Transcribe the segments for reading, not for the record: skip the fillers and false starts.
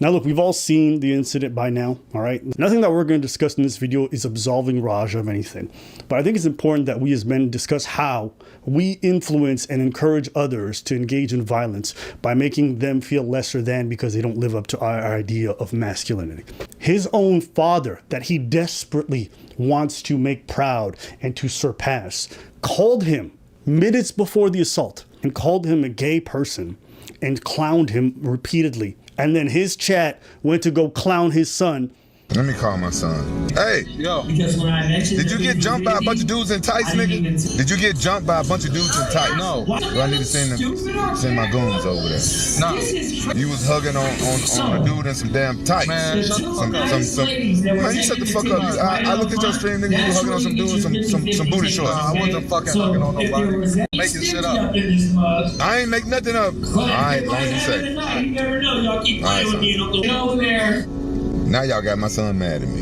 Now look, we've all seen the incident by now, all right? Nothing that we're going to discuss in this video is absolving Raja of anything. But I think it's important that we as men discuss how we influence and encourage others to engage in violence by making them feel lesser than because they don't live up to our idea of masculinity. His own father, that he desperately wants to make proud and to surpass, called him minutes before the assault and called him a gay person and clowned him repeatedly. And then his chat went to go clown his son. Let me call my son. Hey, yo. Because when I mentioned did you get jumped by a bunch of dudes in tights, nigga? Did you get jumped by a bunch of dudes in tights? No. Do I need to send my goons over there? No. You was hugging on a dude in some damn tights. Man, man, you shut the fuck up. I looked at your stream, nigga. You were hugging on some dudes in some booty shorts. I wasn't fucking hugging on nobody. Making shit up. I ain't make nothing up. All right, as long as you say. You never know. Y'all keep playing with me and over there. Now y'all got my son mad at me.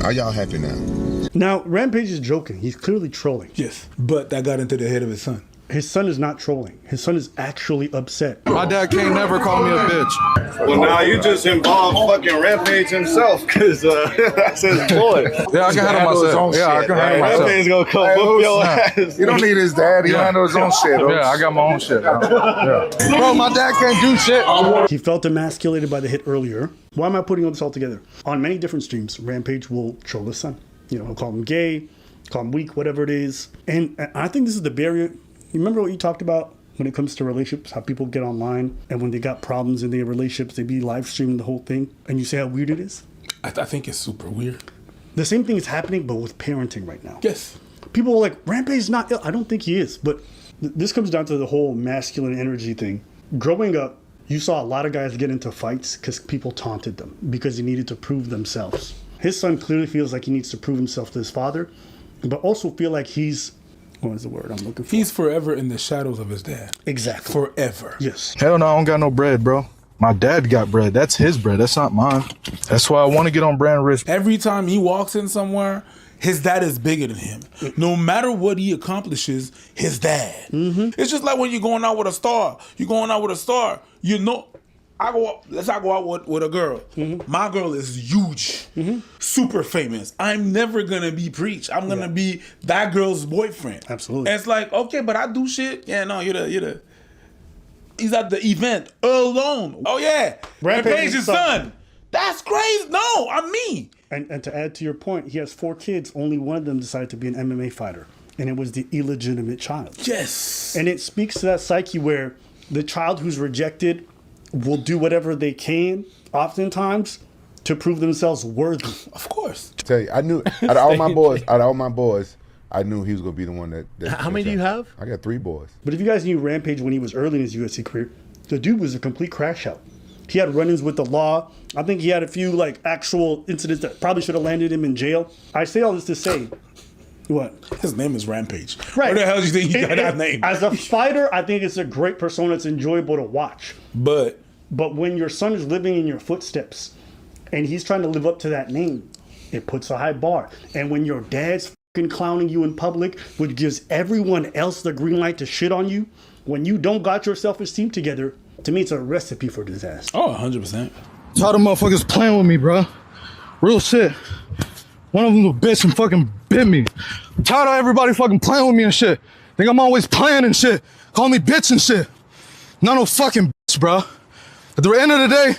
Are y'all happy now? Now, Rampage is joking. He's clearly trolling. Yes, but that got into the head of his son. His son is not trolling. His son is actually upset. My dad can't never call me a bitch. Well, now you just involved fucking Rampage himself, because that's his boy. Yeah, I can handle myself. Yeah, I can handle myself. Rampage gonna come whoop your ass. You don't need his dad. He handle his own shit. Yeah, I got my own shit. Yeah. Bro, my dad can't do shit. He felt emasculated by the hit earlier. Why am I putting all this all together? On many different streams, Rampage will troll his son. You know, he'll call him gay, call him weak, whatever it is. And I think this is the barrier. You remember what you talked about when it comes to relationships, how people get online and when they got problems in their relationships, they be live streaming the whole thing, and you say how weird it is? I think it's super weird. The same thing is happening, but with parenting right now. Yes. People are like, Rampage is not ill. I don't think he is, but this comes down to the whole masculine energy thing. Growing up, you saw a lot of guys get into fights because people taunted them because they needed to prove themselves. His son clearly feels like he needs to prove himself to his father, but also feel like he's, what is the word I'm looking for? He's forever in the shadows of his dad. Exactly. Forever. Yes. Hell no, I don't got no bread, bro. My dad got bread. That's his bread. That's not mine. That's why I want to get on brand risk. Every time he walks in somewhere, his dad is bigger than him. No matter what he accomplishes, his dad. Mm-hmm. It's just like when you're going out with a star. You're going out with a star. You know, let's say I go out with a girl. Mm-hmm. My girl is huge, super famous. I'm never gonna be preached. I'm gonna be that girl's boyfriend. Absolutely. And it's like, okay, but I do shit. Yeah, no, you're the. He's at the event alone. Oh yeah, Rampage's son. That's crazy. No, I'm me. And to add to your point, he has 4 kids. Only one of them decided to be an MMA fighter, and it was the illegitimate child. Yes. And it speaks to that psyche where the child who's rejected will do whatever they can, oftentimes, to prove themselves worthy. Of course. Tell you, I knew out of all my boys, I knew he was gonna be the one that How many do you have? I got 3 boys. But if you guys knew Rampage when he was early in his UFC career, the dude was a complete crash out. He had run-ins with the law. I think he had a few like actual incidents that probably should have landed him in jail. I say all this to say, what? His name is Rampage. Right. Where the hell do you think he got that name? As a fighter, I think it's a great persona. It's enjoyable to watch. But when your son is living in your footsteps and he's trying to live up to that name, it puts a high bar. And when your dad's fucking clowning you in public, which gives everyone else the green light to shit on you, when you don't got your self-esteem together, to me, it's a recipe for disaster. Oh, 100%. Tired of motherfuckers playing with me, bro. Real shit. One of them little bitch and fucking bit me. I'm tired of everybody fucking playing with me and shit. Think I'm always playing and shit. Call me bitch and shit. Not no fucking bitch, bro. At the end of the day,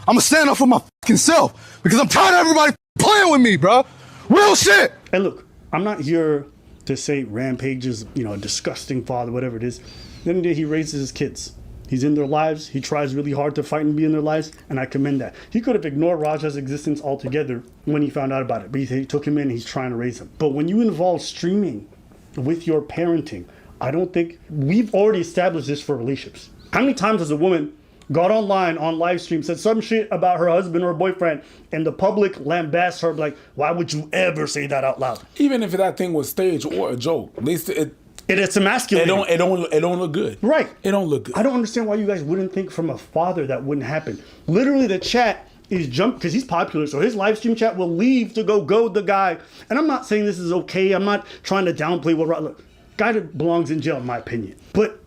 I'ma stand up for my fucking self because I'm tired of everybody playing with me, bro. Real shit. And look, I'm not here to say Rampage is, a disgusting father, whatever it is. Then he raises his kids. He's in their lives. He tries really hard to fight and be in their lives, and I commend that. He could have ignored Raja's existence altogether when he found out about it, but he took him in and he's trying to raise him. But when you involve streaming with your parenting, I don't think we've already established this for relationships. How many times has a woman got online on live stream, said some shit about her husband or boyfriend, and the public lambasts her like, why would you ever say that out loud? Even if that thing was staged or a joke, at least it's emasculating. It don't look good. Right. It don't look good. I don't understand why you guys wouldn't think from a father that wouldn't happen. Literally, the chat is jumped because he's popular, so his live stream chat will leave to go goad the guy. And I'm not saying this is okay. I'm not trying to downplay what. Look, guy that belongs in jail, in my opinion. But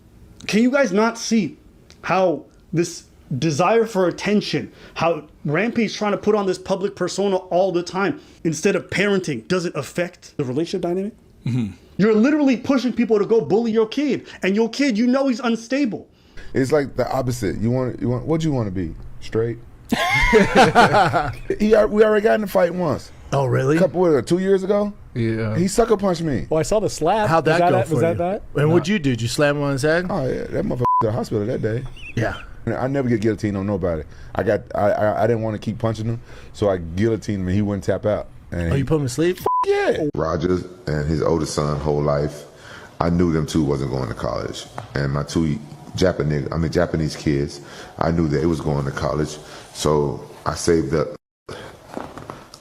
can you guys not see how this desire for attention, how Rampage trying to put on this public persona all the time instead of parenting, does it affect the relationship dynamic? Mm-hmm. You're literally pushing people to go bully your kid, and your kid, you know he's unstable. It's like the opposite. You want what you want to be? Straight? We already got in a fight once. Oh, really? 2 years ago? Yeah. He sucker punched me. Well, I saw the slap. How'd that go for Was that you? bad? And what'd you do? Did you slam him on his head? Oh yeah, that motherfucker to the hospital that day. Yeah. I never get guillotined on nobody. I didn't want to keep punching him, so I guillotined him and he wouldn't tap out. And Oh, you put him to sleep? yeah. Rogers and his oldest son, whole life, I knew them two wasn't going to college. And my two Japanese kids, I knew they was going to college. So I saved up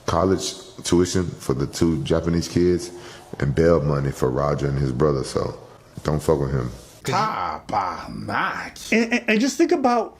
college tuition for the two Japanese kids and bail money for Roger and his brother. So don't fuck with him. Top notch. And just think about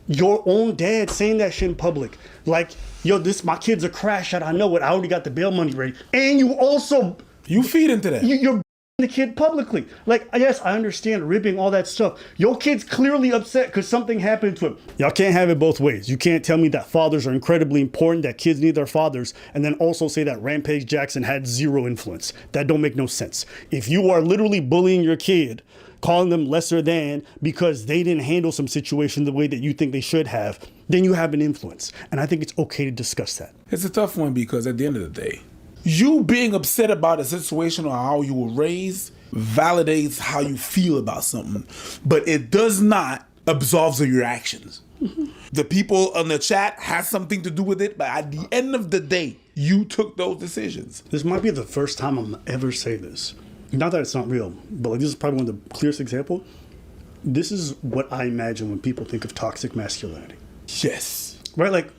your own dad saying that shit in public. Like, yo, my kid's a crash out. I know it. I already got the bail money ready. And you also... You feed into that. You're the kid publicly. Like, yes, I understand ribbing, all that stuff. Your kid's clearly upset because something happened to him. Y'all can't have it both ways. You can't tell me that fathers are incredibly important, that kids need their fathers, and then also say that Rampage Jackson had zero influence. That don't make no sense. If you are literally bullying your kid, calling them lesser than because they didn't handle some situation the way that you think they should have, then you have an influence. And I think it's okay to discuss that. It's a tough one because at the end of the day, you being upset about a situation or how you were raised validates how you feel about something, but it does not absolve of your actions. Mm-hmm. The people on the chat has something to do with it, but at the end of the day, you took those decisions. This might be the first time I'm ever say this. Not that it's not real, but like this is probably one of the clearest examples. This is what I imagine when people think of toxic masculinity. Yes. Right? Like,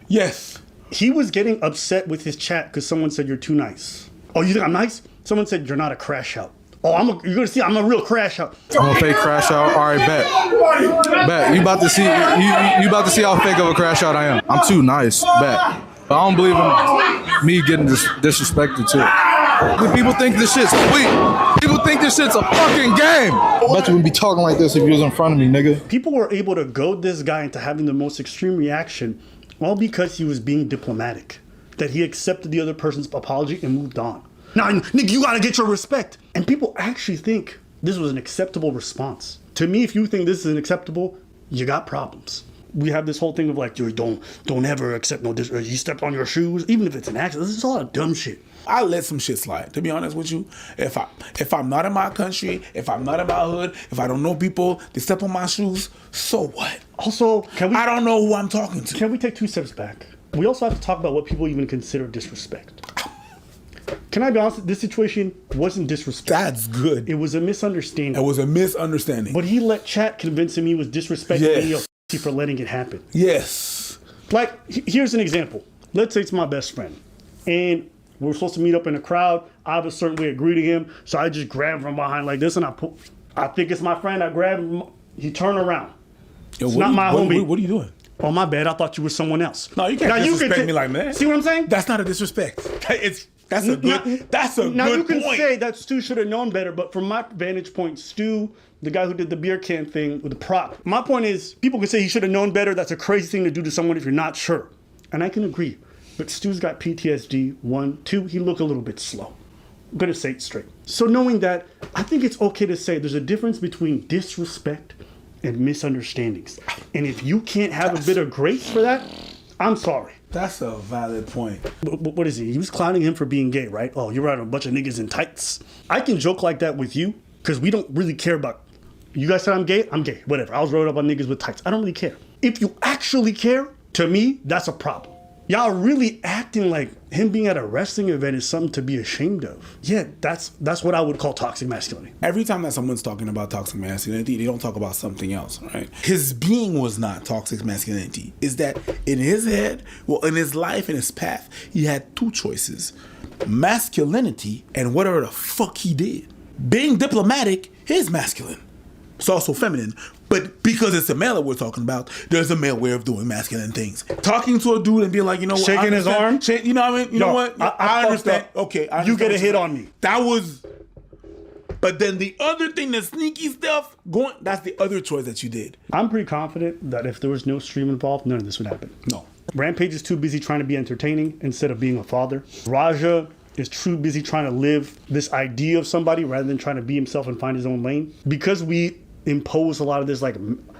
yes. He was getting upset with his chat because someone said you're too nice. Oh, you think I'm nice? Someone said you're not a crash out. Oh, you're gonna see I'm a real crash out. I'm a fake crash out. All right, bet. You about to see you about to see how fake of a crash out I am. I'm too nice. Bet. But I don't believe in me getting disrespected too. People think this shit's sweet. People think this shit's a fucking game. I bet you wouldn't be talking like this if you was in front of me, nigga. People were able to goad this guy into having the most extreme reaction, all because he was being diplomatic. That he accepted the other person's apology and moved on. Now, nigga, you gotta get your respect. And people actually think this was an acceptable response. To me, if you think this is unacceptable, you got problems. We have this whole thing of like, dude, don't ever accept no disrespect. You stepped on your shoes, even if it's an accident. This is all dumb shit. I let some shit slide, to be honest with you. If I'm not in my country, if I'm not in my hood, if I don't know people, they step on my shoes, so what? Also, I don't know who I'm talking to. Can we take 2 steps back? We also have to talk about what people even consider disrespect. Can I be honest? This situation wasn't disrespect. That's good. It was a misunderstanding. It was a misunderstanding. But he let chat convince him he was disrespecting me for letting it happen. Yes. Like, here's an example. Let's say it's my best friend. And we're supposed to meet up in a crowd. I have a certain way of greeting him. So I just grab him from behind like this and I think it's my friend. I grab him. He turn around. Yo, it's not my homie. What are you doing? Oh, my bad. I thought you were someone else. No, you can't disrespect me like that. See what I'm saying? That's not a disrespect. That's a good point. Now you can say that Stu should have known better, but from my vantage point, Stu, the guy who did the beer can thing with the prop, my point is people can say he should have known better. That's a crazy thing to do to someone if you're not sure. And I can agree. But Stu's got PTSD. 1, 2, he looked a little bit slow. I'm gonna say it straight. So knowing that, I think it's okay to say there's a difference between disrespect and misunderstandings. And if you can't have a bit of grace for that, I'm sorry. That's a valid point. What is he? He was clowning him for being gay, right? Oh, you're around a bunch of niggas in tights. I can joke like that with you because we don't really care about. You guys said I'm gay? I'm gay. Whatever. I was rolled up on niggas with tights. I don't really care. If you actually care, to me, that's a problem. Y'all really acting like him being at a wrestling event is something to be ashamed of. Yeah, that's what I would call toxic masculinity. Every time that someone's talking about toxic masculinity, they don't talk about something else, right? His being was not toxic masculinity. Is that in his head, well, in his life, in his path, he had 2 choices. Masculinity and whatever the fuck he did. Being diplomatic is masculine. It's also feminine. But because it's a male that we're talking about, there's a male way of doing masculine things. Talking to a dude and being like, you know what? Shaking his arm? You know what I mean? You know what? I understand. up. Okay. I you understand get a hit on me. That was But then the other thing, the sneaky stuff, that's the other choice that you did. I'm pretty confident that if there was no stream involved, none of this would happen. No. Rampage is too busy trying to be entertaining instead of being a father. Raja is too busy trying to live this idea of somebody rather than trying to be himself and find his own lane. Because we impose a lot of this like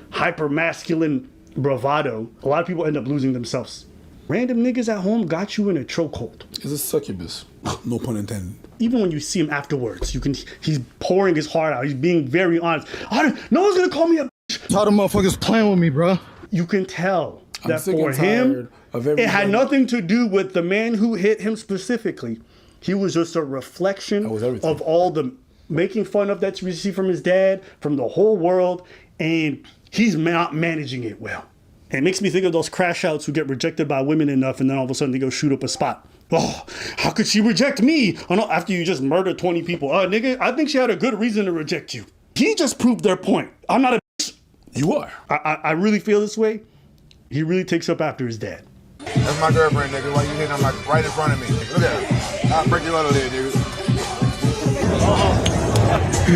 hyper masculine bravado, a lot of people end up losing themselves. Random niggas at home got you in a chokehold. It's a succubus. No pun intended. Even when you see him afterwards, he's pouring his heart out. He's being very honest. No one's gonna call me a bitch. Tired of motherfuckers playing with me, bro. You can tell that sick for and tired him, of it had everybody. nothing to do with the man who hit him specifically. He was just a reflection of all the making fun of that you receive from his dad, from the whole world, and he's not managing it well. And it makes me think of those crash outs who get rejected by women enough and then all of a sudden they go shoot up a spot. Oh, how could she reject me? Oh, no, after you just murdered 20 people. Nigga, I think she had a good reason to reject you. He just proved their point. I'm not a bitch. You are. I really feel this way. He really takes up after his dad. That's my girlfriend, nigga. Why you hitting on like right in front of me? Look at her. I'll break you out of there, dude.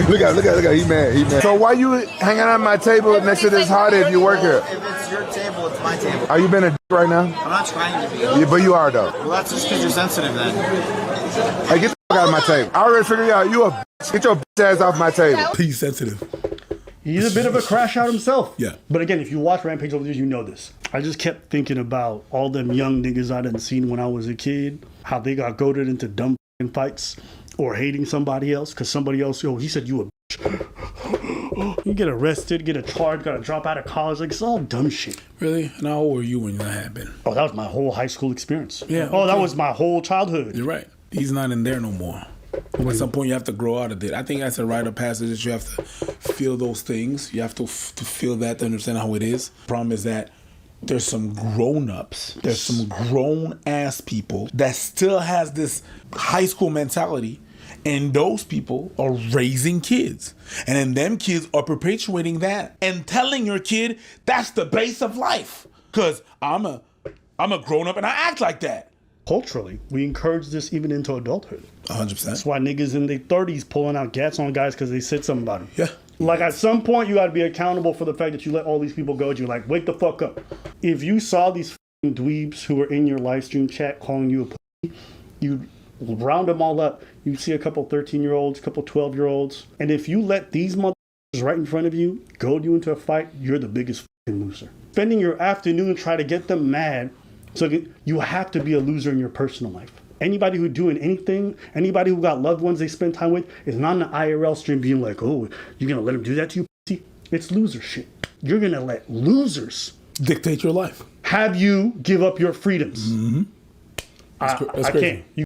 Look at he mad. So why you hanging on my table next to this hottie if you work here? If it's your table, it's my table. Are you being a d right now? I'm not trying to be. Yeah, but you are though. Well, that's just because you're sensitive then. Hey, get the fuck out of my table. I already figured out you a bitch. Get your bitch ass off my table. He's sensitive. He's a bit of a crash out himself. Yeah. But again, if you watch Rampage over the years, you know this. I just kept thinking about all them young niggas I done seen when I was a kid, how they got goaded into dumb fights or hating somebody else because somebody else, he said you a bitch. You get arrested, get a charge, gotta drop out of college. Like, it's all dumb shit. Really? And how old were you when that happened? Oh, that was my whole high school experience. Yeah. Oh, that was my whole childhood. You're right. He's not in there no more. At some point, you have to grow out of it. I think that's a rite of passage that you have to feel those things. You have to feel that to understand how it is. Problem is that there's some grown-ups, there's some grown-ass people that still has this high school mentality, and those people are raising kids. And then them kids are perpetuating that and telling your kid that's the base of life. Because I'm a grown-up and I act like that. Culturally, we encourage this even into adulthood. 100%. That's why niggas in their 30s pulling out gats on guys because they said something about them. Yeah. Like, at some point, you got to be accountable for the fact that you let all these people go. You're like, wake the fuck up. If you saw these f***ing dweebs who were in your live stream chat calling you a pussy, you'd round them all up. You'd see a couple 13-year-olds, a couple 12-year-olds. And if you let these motherfuckers right in front of you goad you into a fight, you're the biggest f***ing loser. Spending your afternoon trying to get them mad, so you have to be a loser in your personal life. Anybody who doing anything, anybody who got loved ones they spend time with is not in the IRL stream being like, oh, you're going to let them do that to you, pussy? It's loser shit. You're going to let losers dictate your life. Have you give up your freedoms. Mm-hmm. I crazy. can't. You